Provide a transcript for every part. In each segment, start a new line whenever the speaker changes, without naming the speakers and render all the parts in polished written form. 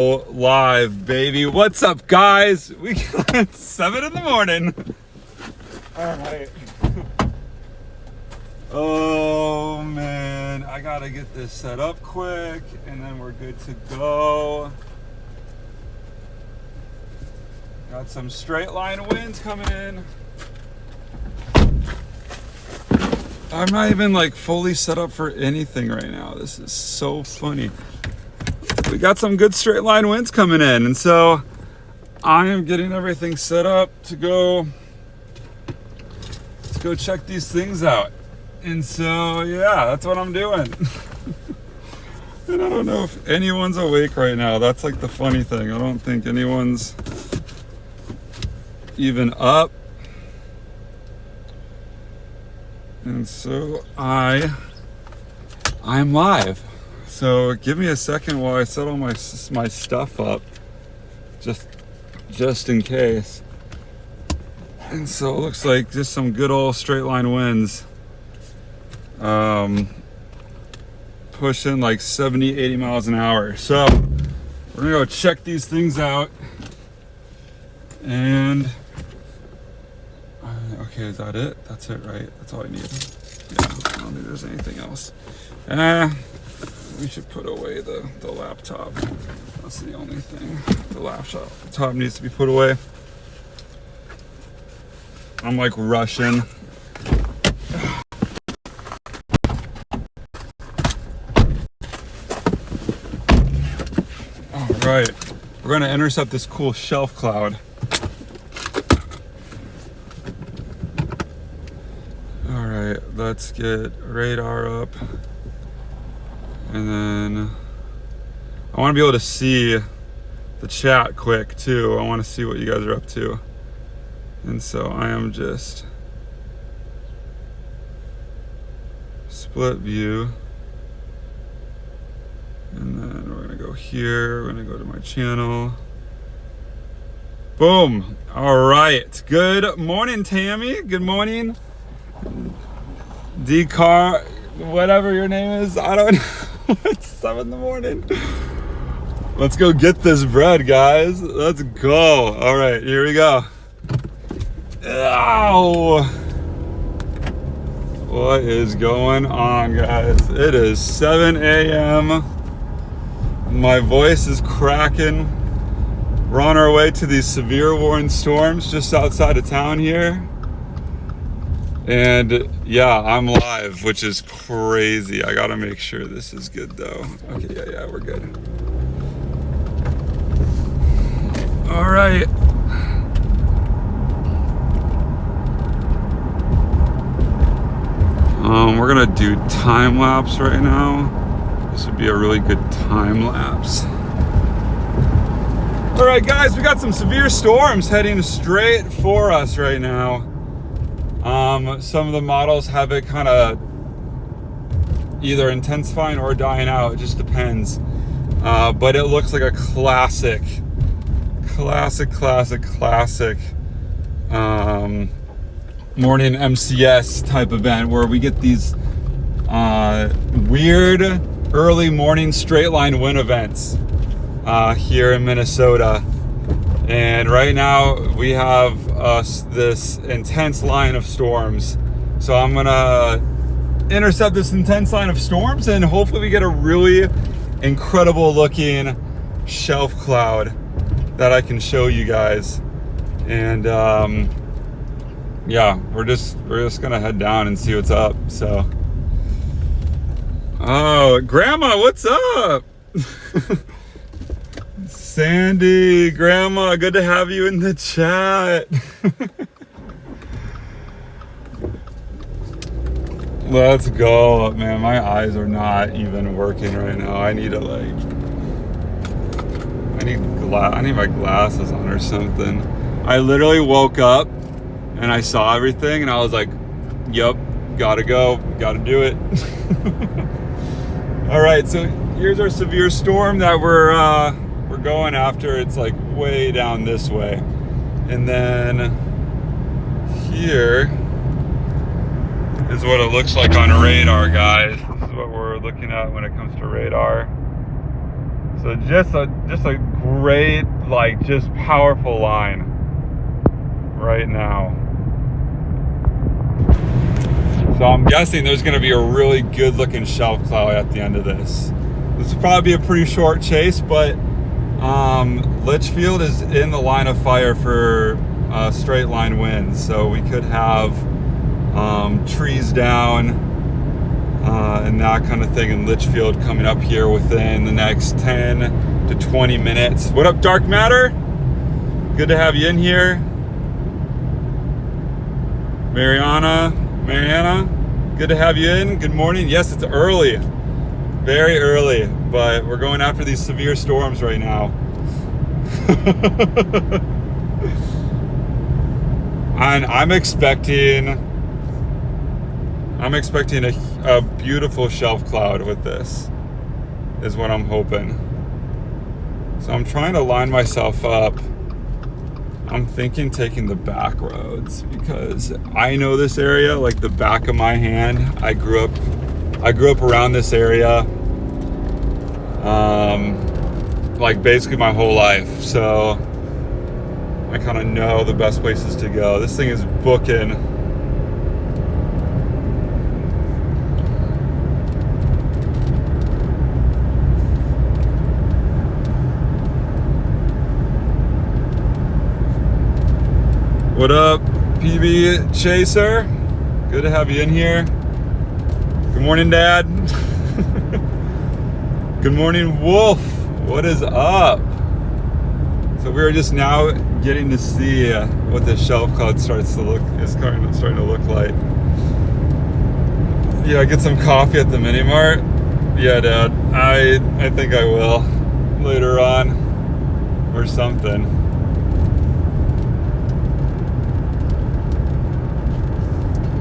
Live, baby. What's up, guys? We got 7 in the morning. All right. Oh man, I gotta get this set up quick and then we're good to go. Got some straight line winds coming in. I'm not even like fully set up for anything right now. This is so funny. We got some good straight line winds coming in, and so I am getting everything set up to go. Let's go check these things out. And so yeah, that's what I'm doing. And I don't know if anyone's awake right now. That's like the funny thing. I don't think anyone's even up. And so I'm live. So give me a second while I set all my stuff up, just in case. And so it looks like just some good old straight line winds, pushing like 70, 80 miles an hour. So we're gonna go check these things out. And okay, is that it? That's it, right? That's all I need. Yeah, I don't think there's anything else. We should put away the laptop. That's the only thing. The laptop needs to be put away. I'm like rushing. All right, we're gonna intercept this cool shelf cloud. All right, let's get radar up. And then I want to be able to see the chat quick too. I want to see what you guys are up to. And so I am just split view. And then we're going to go here. We're going to go to my channel. Boom. All right. Good morning, Tammy. Good morning. D-Car, whatever your name is. I don't know. It's 7 in the morning. Let's go get this bread, guys. Let's go. All right, here we go. Ow! What is going on, guys? It is 7 a.m. My voice is cracking. We're on our way to these severe warning storms just outside of town here. And yeah, I'm live, which is crazy. I gotta make sure this is good though. Okay, yeah, we're good. All right. We're gonna do time lapse right now. This would be a really good time lapse. All right, guys, we got some severe storms heading straight for us right now. Some of the models have it kind of either intensifying or dying out. It just depends. But it looks like a classic morning MCS type event where we get these weird early morning straight line wind events here in Minnesota. And right now we have this intense line of storms. So I'm gonna intercept this intense line of storms and hopefully we get a really incredible looking shelf cloud that I can show you guys. And yeah, we're just gonna head down and see what's up. So, oh, Grandma, what's up? Sandy, Grandma, good to have you in the chat. Let's go, man. My eyes are not even working right now. I need my glasses on or something. I literally woke up and I saw everything and I was like, yep, gotta go, gotta do it. All right, so here's our severe storm that we're going after. It's like way down this way. And then here is what it looks like. like on radar, guys. This is what we're looking at when it comes to radar. So just a great, like, just powerful line right now. So I'm guessing there's going to be a really good looking shelf cloud at the end of this. This will probably be a pretty short chase, but Litchfield is in the line of fire for straight line winds. So we could have trees down and that kind of thing in Litchfield coming up here within the next 10 to 20 minutes. What up, Dark Matter? Good to have you in here. Mariana, good to have you in. Good morning. Yes, it's early, very early, but we're going after these severe storms right now. And I'm expecting a beautiful shelf cloud with this, is what I'm hoping. So I'm trying to line myself up. I'm thinking taking the back roads because I know this area like the back of my hand. I grew up around this area like basically my whole life. So I kind of know the best places to go. This thing is booking. What up, PB Chaser? Good to have you in here. Good morning, Dad. Good morning, Wolf. What is up? So we are just now getting to see what the shelf cloud starting to look like. Yeah, get some coffee at the mini mart. Yeah, Dad. I think I will later on or something.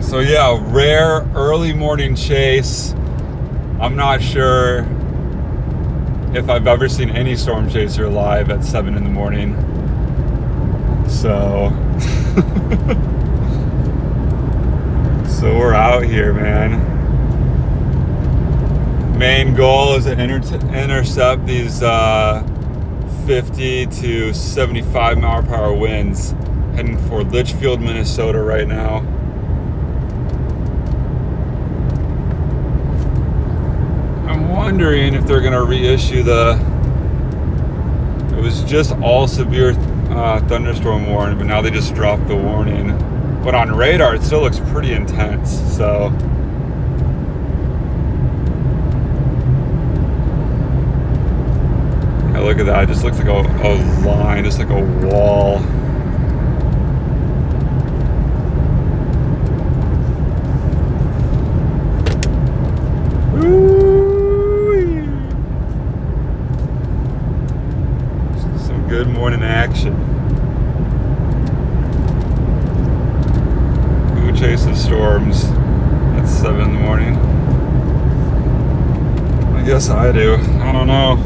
So yeah, rare early morning chase. I'm not sure if I've ever seen any storm chaser live at 7 in the morning. So, so we're out here, man. Main goal is to intercept these 50 to 75 mile per hour winds heading for Litchfield, Minnesota right now. Wondering if they're going to reissue it was just all severe thunderstorm warning, but now they just dropped the warning. But on radar it still looks pretty intense. So yeah, look at that. It just looks like a line, just like a wall. Good morning action. Who chases storms at 7 in the morning? I guess I do. I don't know.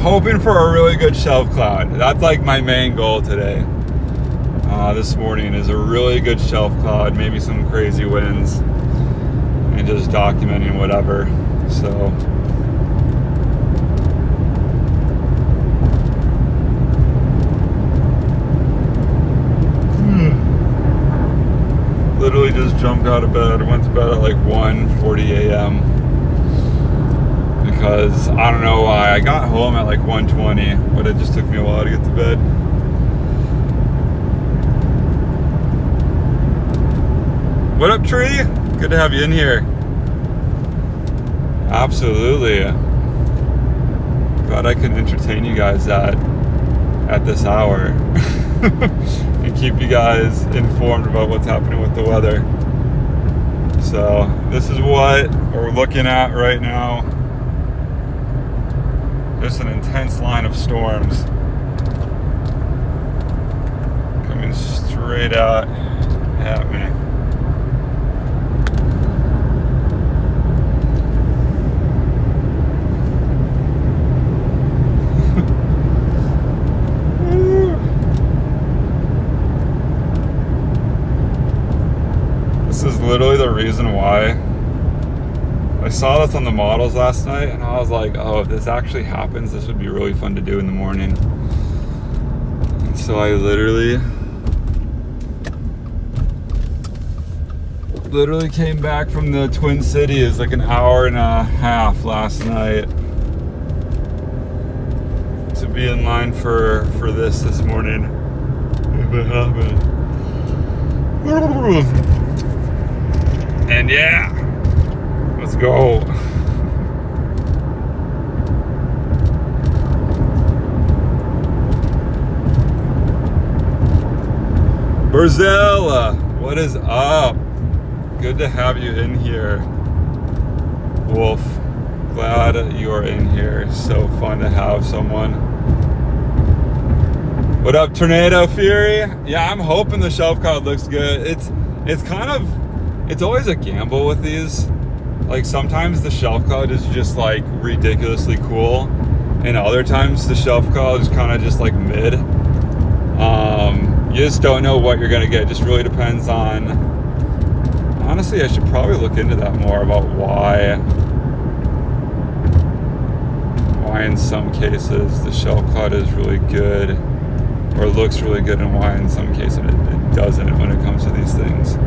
Hoping for a really good shelf cloud. That's like my main goal today. This morning is a really good shelf cloud, maybe some crazy winds, and just documenting whatever. So literally just jumped out of bed. I went to bed at like 1:40 a.m. because I don't know why. I got home at like 1:20, but it just took me a while to get to bed. What up, Tree? Good to have you in here. Absolutely. Glad I can entertain you guys at this hour and keep you guys informed about what's happening with the weather. So this is what we're looking at right now. Just an intense line of storms coming straight out at me. This is literally the reason why I saw this on the models last night, and I was like, oh, if this actually happens, this would be really fun to do in the morning. And so I literally came back from the Twin Cities like an hour and a half last night to be in line for this morning, if it happened. And yeah, let's go. Berzella, what is up? Good to have you in here, Wolf. Glad you are in here. So fun to have someone. What up, Tornado Fury? Yeah, I'm hoping the shelf cloud looks good. It's kind of, it's always a gamble with these. Like sometimes the shelf cloud is just like ridiculously cool, and other times the shelf cloud is kind of just like mid. You just don't know what you're gonna get. It just really depends on. Honestly, I should probably look into that more about why in some cases the shelf cloud is really good or looks really good, and why in some cases it doesn't when it comes to these things.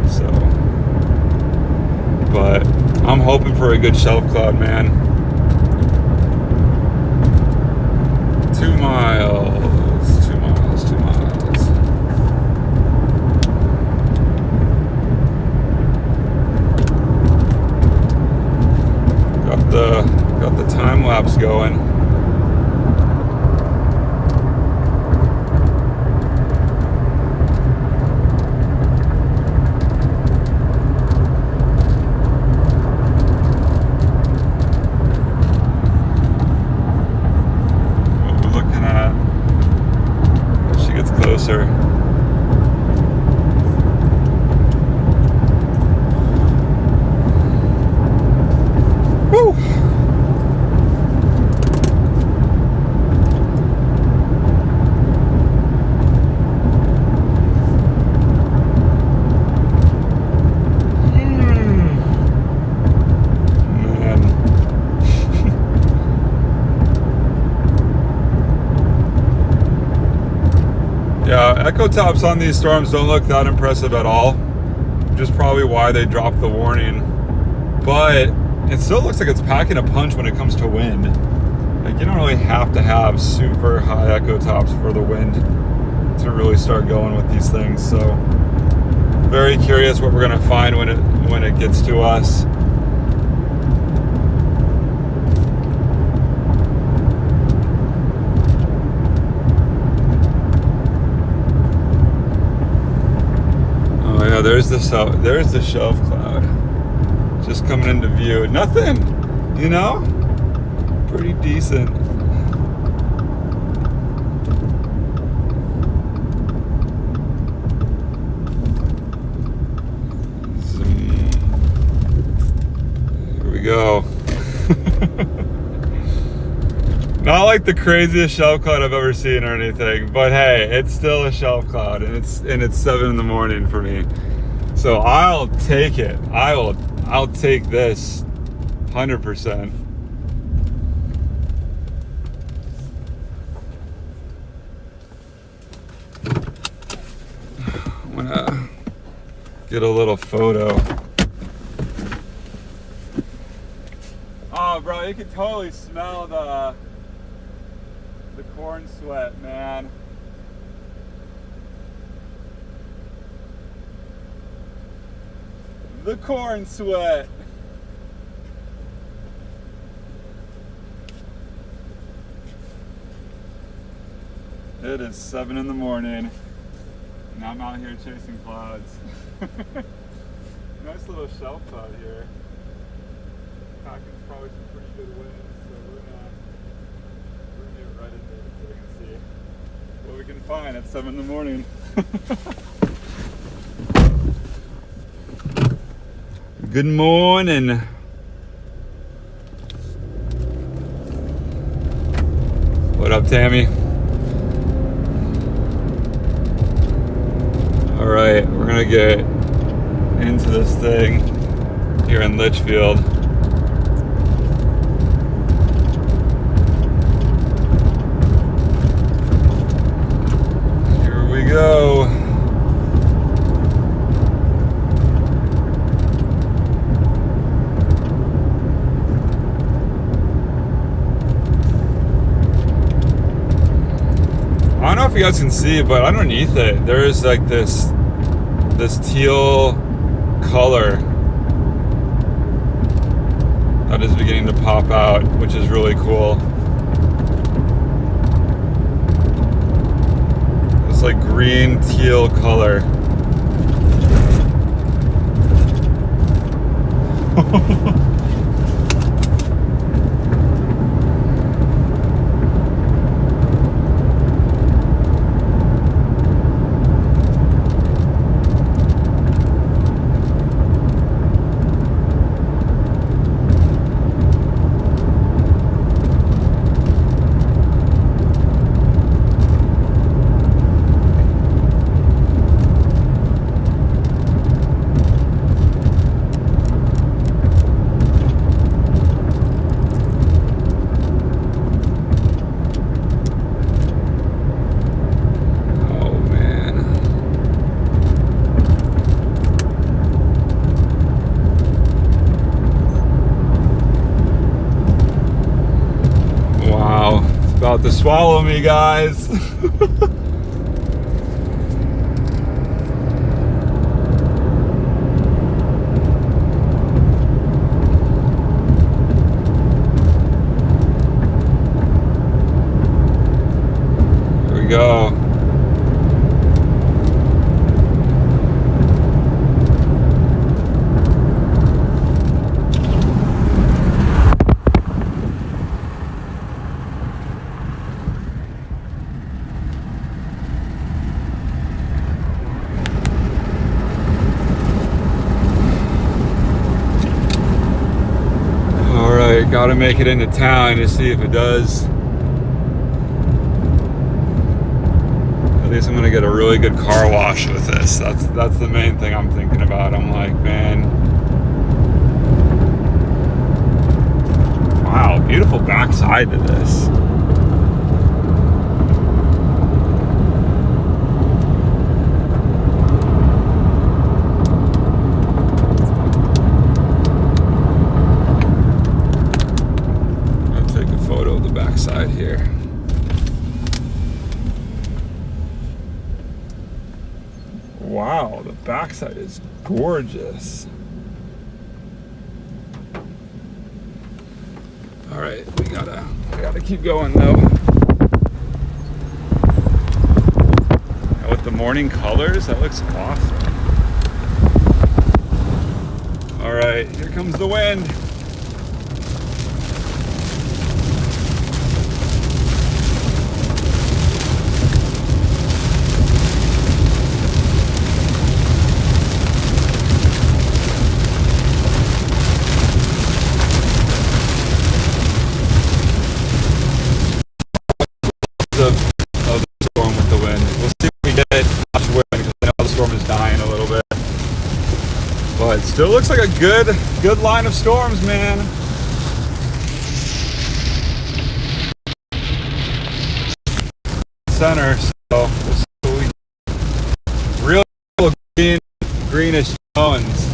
So, but I'm hoping for a good shelf cloud, man. 2 miles. Got the time lapse going. What we're looking at as she gets closer. Woo! Yeah, echo tops on these storms don't look that impressive at all, which is probably why they dropped the warning. But it still looks like it's packing a punch when it comes to wind. Like you don't really have to have super high echo tops for the wind to really start going with these things. So very curious what we're gonna find when it gets to us. Oh yeah, there's the shelf cloud. Just coming into view. Nothing, you know? Pretty decent. Here we go. Not like the craziest shelf cloud I've ever seen or anything, but hey, it's still a shelf cloud, and it's 7 in the morning for me. So I'll take it. I'll take this 100%. I'm gonna get a little photo. Oh, bro, you can totally smell the corn sweat, man. The corn sweat. It is 7 in the morning, and I'm out here chasing clouds. Nice little shelf cloud here. Packing probably some pretty good winds, so we're gonna can find at 7 in the morning. Good morning. What up, Tammy? All right, we're gonna get into this thing here in Litchfield. Here we go. I don't know if you guys can see, but underneath it, there is like this teal color that is beginning to pop out, which is really cool. It's like green teal color. About to swallow me, guys. Here we go. Gotta make it into town to see if it does. At least I'm gonna get a really good car wash with this. That's the main thing I'm thinking about. I'm like, man, wow, beautiful backside to this. Side here. Wow, the backside is gorgeous. All right, we gotta keep going though. And with the morning colors, that looks awesome. All right, here comes the wind. Of the storm with the wind. We'll see if we get much wind because I know the storm is dying a little bit. But it still looks like a good line of storms, man. Center, so real greenish tones.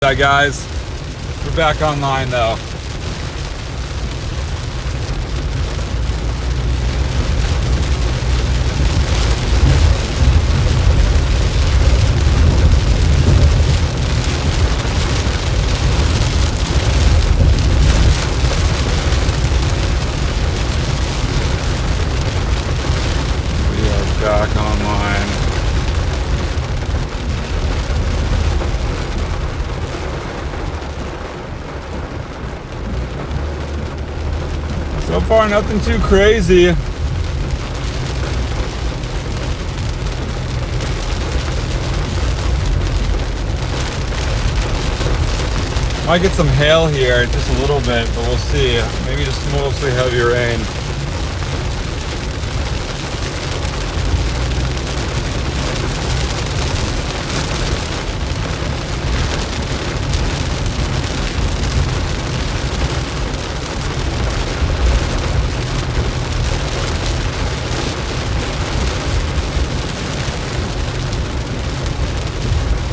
Hi guys, we're back online though. We are back online. So far, nothing too crazy. Might get some hail here, just a little bit, but we'll see. Maybe just mostly heavy rain.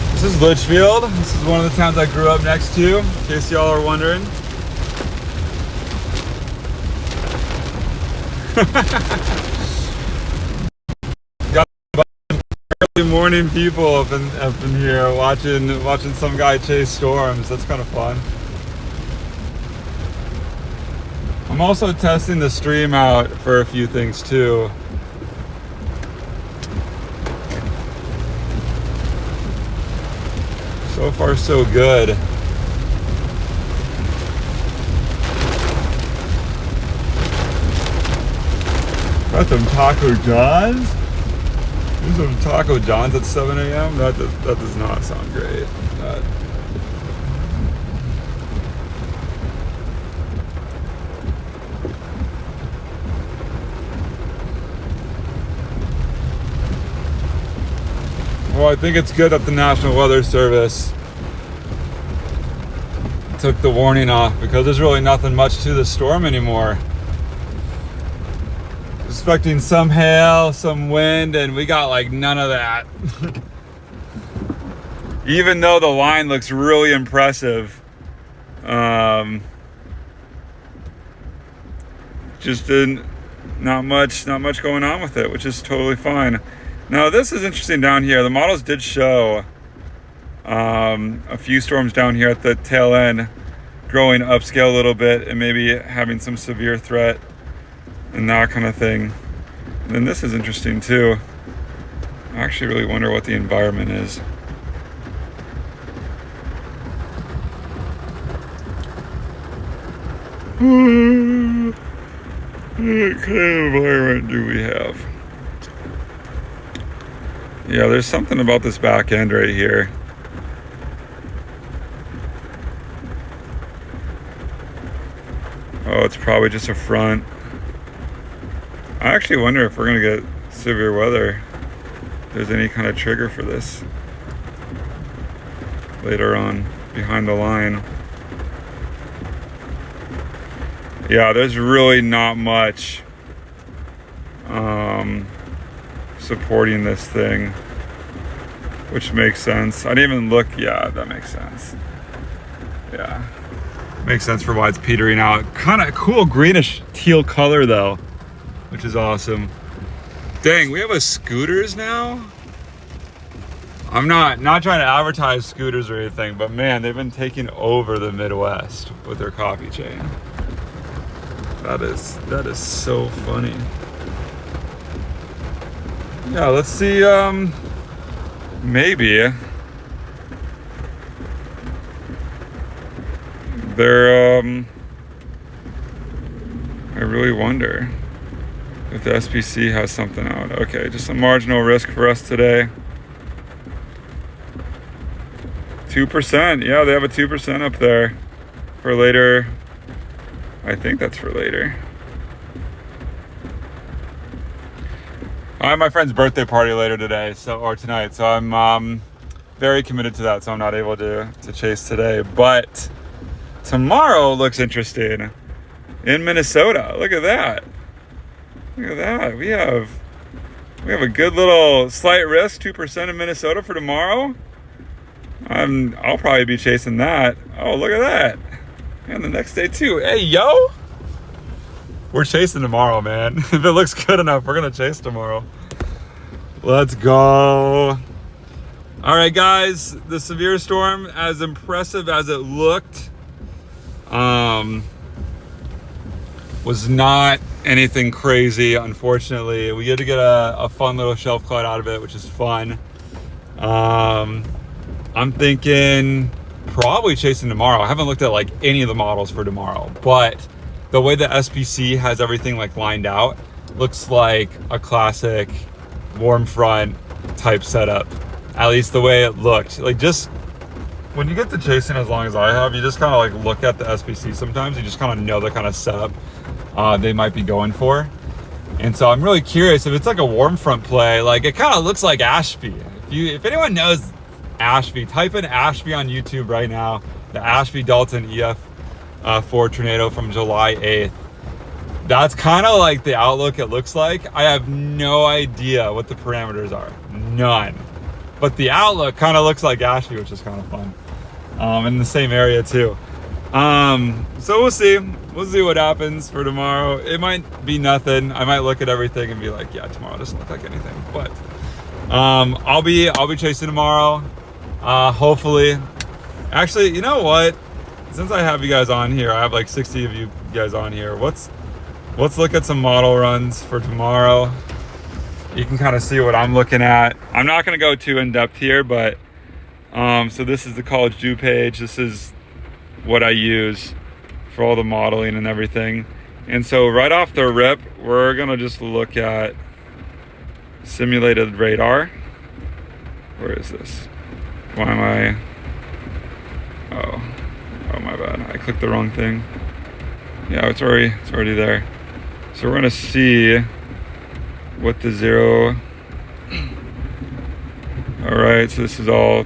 This is Litchfield. This is one of the towns I grew up next to, in case y'all are wondering. Got a bunch of early morning people up in here watching some guy chase storms. That's kind of fun. I'm also testing the stream out for a few things too. So far, so good. Got some Taco John's. There's some Taco John's at 7 a.m. That does not sound great. Well, I think it's good that the National Weather Service took the warning off because there's really nothing much to the storm anymore. Expecting some hail, some wind, and we got like none of that. Even though the line looks really impressive, just not much going on with it, which is totally fine. Now this is interesting down here. The models did show a few storms down here at the tail end growing upscale a little bit and maybe having some severe threat and that kind of thing. And then this is interesting too. I actually really wonder what the environment is. What kind of environment do we have? Yeah, there's something about this back end right here. Oh, it's probably just a front. I actually wonder if we're gonna get severe weather. If there's any kind of trigger for this later on behind the line. Yeah, there's really not much supporting this thing, which makes sense. I didn't even look. Yeah, that makes sense. Yeah, makes sense for why it's petering out. Kind of cool greenish teal color though, which is awesome. Dang, we have a scooters now. I'm not trying to advertise scooters or anything, but man, they've been taking over the Midwest with their coffee chain. That is so funny. Yeah, let's see, maybe they're, I really wonder if the SPC has something out. Okay, just a marginal risk for us today. 2%, yeah, they have a 2% up there for later. I think that's for later. I have my friend's birthday party later today, or tonight, so I'm very committed to that, so I'm not able to chase today. But tomorrow looks interesting in Minnesota. Look at that. Look at that. We have a good little slight risk, 2% in Minnesota for tomorrow. I'll probably be chasing that. Oh, look at that. And the next day too. Hey, yo. We're chasing tomorrow, man. If it looks good enough, we're gonna chase tomorrow. Let's go. All right, guys. The severe storm, as impressive as it looked, was not anything crazy, unfortunately. We get to get a fun little shelf cloud out of it, which is fun. I'm thinking probably chasing tomorrow. I haven't looked at like any of the models for tomorrow, but the way the SPC has everything like lined out looks like a classic warm front type setup. At least the way it looked. Like, just when you get to chasing as long as I have, you just kind of like look at the SPC sometimes. You just kind of know the kind of setup they might be going for. And so I'm really curious if it's like a warm front play. Like, it kind of looks like Ashby. If anyone knows Ashby, type in Ashby on YouTube right now. The Ashby Dalton EF4 tornado from July 8th. That's kind of like the outlook it looks like. I have no idea what the parameters are. None. But the outlook kind of looks like Ashby, which is kind of fun. In the same area too. So we'll see. We'll see what happens for tomorrow. It might be nothing. I might look at everything and be like, yeah, tomorrow doesn't look like anything. But I'll be chasing tomorrow. Hopefully. Actually, you know what? Since I have you guys on here, I have like 60 of you guys on here. Let's look at some model runs for tomorrow. You can kind of see what I'm looking at. I'm not going to go too in depth here, but so this is the college due page. This is what I use for all the modeling and everything. And so right off the rip, we're going to just look at simulated radar. Where is this? Why am I? Oh, my bad. I clicked the wrong thing. Yeah, it's already there. So we're going to see what the zero. All right, so this is all.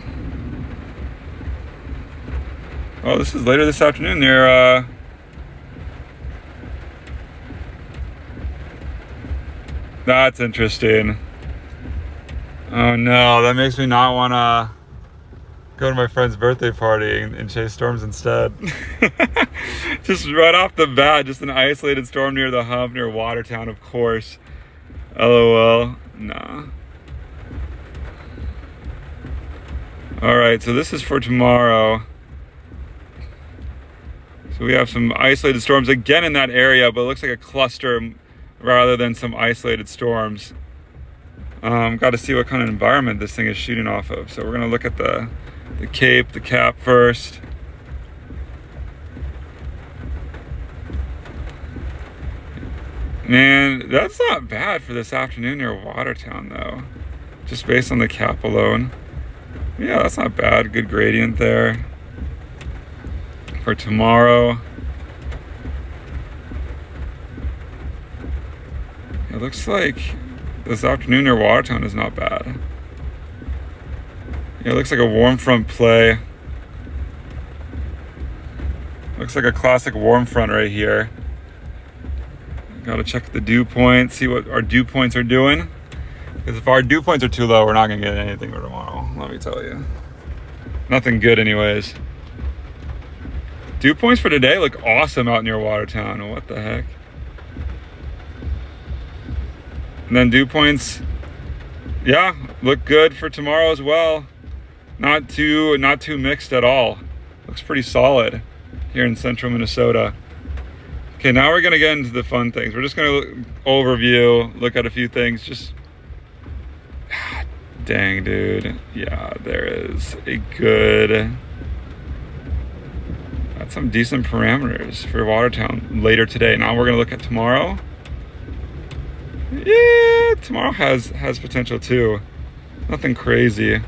Oh, this is later this afternoon near that's interesting. Oh no, that makes me not want to go to my friend's birthday party and chase storms instead. Just right off the bat, just an isolated storm near the hump near Watertown, of course. LOL. Nah. All right, so this is for tomorrow. So we have some isolated storms again in that area, but it looks like a cluster rather than some isolated storms. Got to see what kind of environment this thing is shooting off of. So we're gonna look at the cape, the cap first. Man, that's not bad for this afternoon near Watertown though. Just based on the cap alone. Yeah, that's not bad. Good gradient there. For tomorrow, it looks like this afternoon near Watertown is not bad. Yeah, it looks like a warm front play. Looks like a classic warm front right here. Gotta check the dew points, see what our dew points are doing. Because if our dew points are too low, we're not gonna get anything for tomorrow, let me tell you. Nothing good anyways. Dew points for today look awesome out near Watertown. What the heck? And then dew points, yeah, look good for tomorrow as well. Not too mixed at all. Looks pretty solid here in central Minnesota. Okay, now we're gonna get into the fun things. We're just gonna overview, look at a few things. Just, dang, dude. Yeah, there is a good. That's some decent parameters for Watertown later today. Now we're gonna look at tomorrow. Yeah, tomorrow has potential too. Nothing crazy.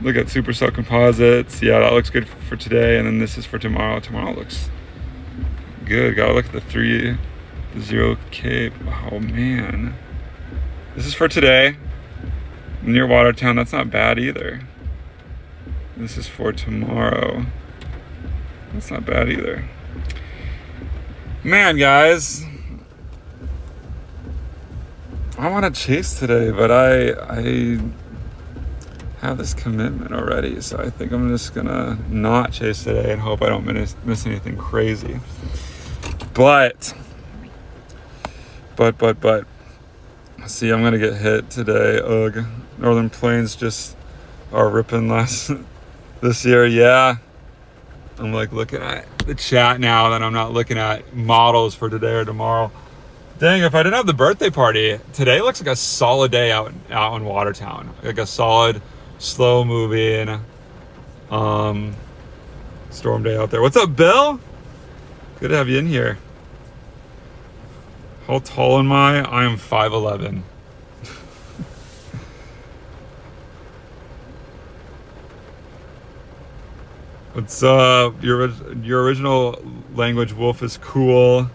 Look at supercell composites. Yeah, that looks good for today. And then this is for tomorrow. Tomorrow looks good. Gotta look at the 0 cape. Oh man. This is for today. Near Watertown, that's not bad either. This is for tomorrow. That's not bad either. Man, guys. I want to chase today, but I have this commitment already, so I think I'm just gonna not chase today and hope I don't miss anything crazy. But see, I'm gonna get hit today. Ugh. Northern Plains just are ripping less this year. Yeah, I'm like looking at the chat now that I'm not looking at models for today or tomorrow. Dang, if I didn't have the birthday party, today looks like a solid day out in Watertown. Like a solid, slow moving storm day out there. What's up, Bill? Good to have you in here. How tall am I? I am 5'11". What's up? Your original language, Wolf, is cool.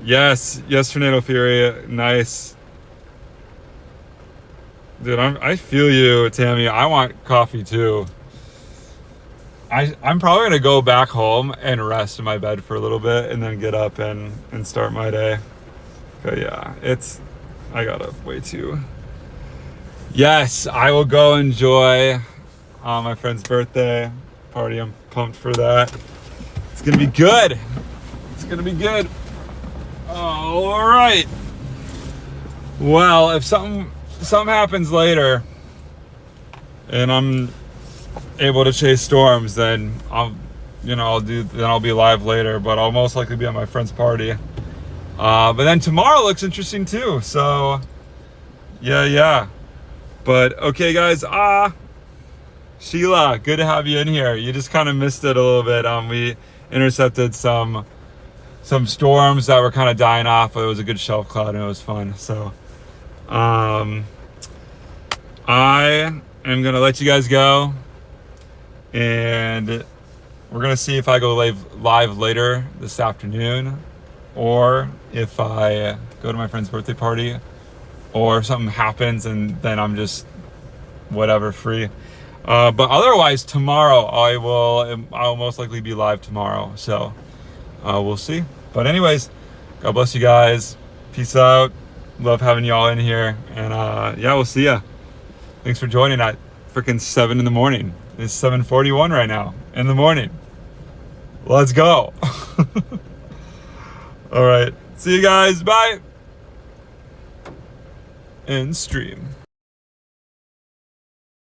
Yes, Tornado Fury, nice. Dude, I feel you, Tammy. I want coffee too. I'm probably gonna go back home and rest in my bed for a little bit and then get up and start my day. But yeah, I got up way too. Yes, I will go enjoy my friend's birthday party. I'm pumped for that. It's gonna be good. It's gonna be good. All right. Well, if something happens later and I'm able to chase storms, then I'll be live later, but I'll most likely be at my friend's party. But then tomorrow looks interesting too. So yeah. But okay, guys, Sheila, good to have you in here. You just kind of missed it a little bit. We intercepted some storms that were kind of dying off, but it was a good shelf cloud and it was fun. So I am gonna let you guys go, and we're gonna see if I go live later this afternoon, or if I go to my friend's birthday party, or if something happens and then I'm just whatever free. But otherwise, tomorrow I'll most likely be live tomorrow. So we'll see. But anyways, God bless you guys. Peace out. Love having y'all in here. And yeah, we'll see ya. Thanks for joining at freaking 7 in the morning. It's 7:41 right now in the morning. Let's go. All right. See you guys. Bye. End stream.